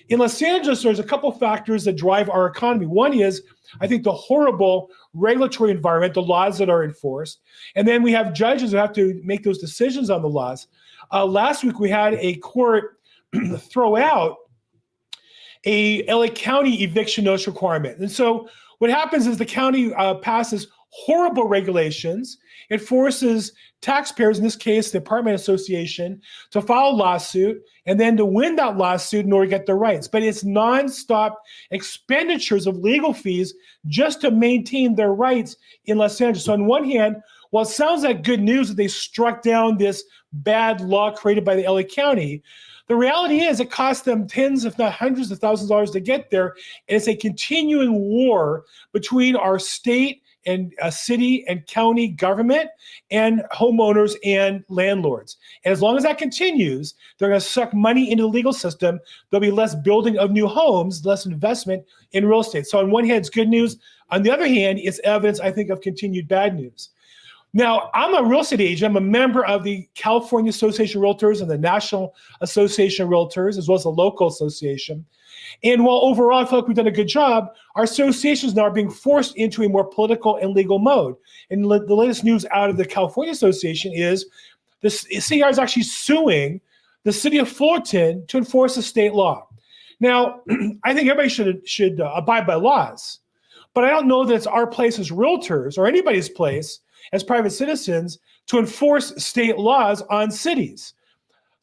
In Los Angeles, there's a couple factors that drive our economy. One is, I think, the horrible regulatory environment, the laws that are enforced. And then we have judges who have to make those decisions on the laws. Last week, we had a court throw out a LA County eviction notice requirement. And so what happens is the county passes horrible regulations. It forces taxpayers, in this case, the apartment association, to file a lawsuit and then to win that lawsuit in order to get their rights. But it's nonstop expenditures of legal fees just to maintain their rights in Los Angeles. So on one hand, while it sounds like good news that they struck down this bad law created by the LA County, the reality is it cost them tens, if not hundreds of thousands of dollars to get there. And it's a continuing war between our state and city and county government and homeowners and landlords. And as long as that continues, they're going to suck money into the legal system. There'll be less building of new homes, less investment in real estate. So on one hand, it's good news. On the other hand, it's evidence, I think, of continued bad news. Now, I'm a real estate agent. I'm a member of the California Association of Realtors and the National Association of Realtors, as well as the local association. And while overall I feel like we've done a good job, our associations now are being forced into a more political and legal mode. And the latest news out of the California Association is the CR is actually suing the city of Fullerton to enforce a state law. Now, I think everybody should abide by laws, but I don't know that it's our place as realtors or anybody's place as private citizens to enforce state laws on cities.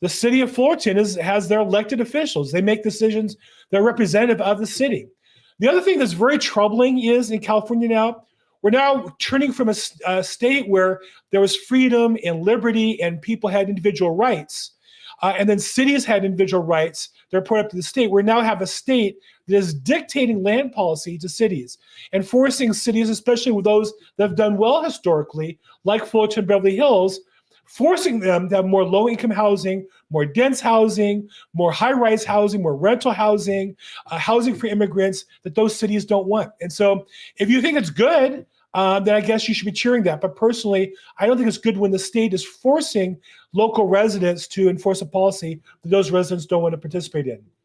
The city of Fullerton has their elected officials. They make decisions. They're representative of the city. The other thing that's very troubling is in California now, we're now turning from a state where there was freedom and liberty and people had individual rights. And then cities had individual rights that are put up to the state. We now have a state that is dictating land policy to cities and forcing cities, especially with those that have done well historically, like Fullerton, Beverly Hills, forcing them to have more low-income housing, more dense housing, more high-rise housing, more rental housing, housing for immigrants that those cities don't want. And so if you think it's good, then I guess you should be cheering that. But personally, I don't think it's good when the state is forcing local residents to enforce a policy that those residents don't want to participate in.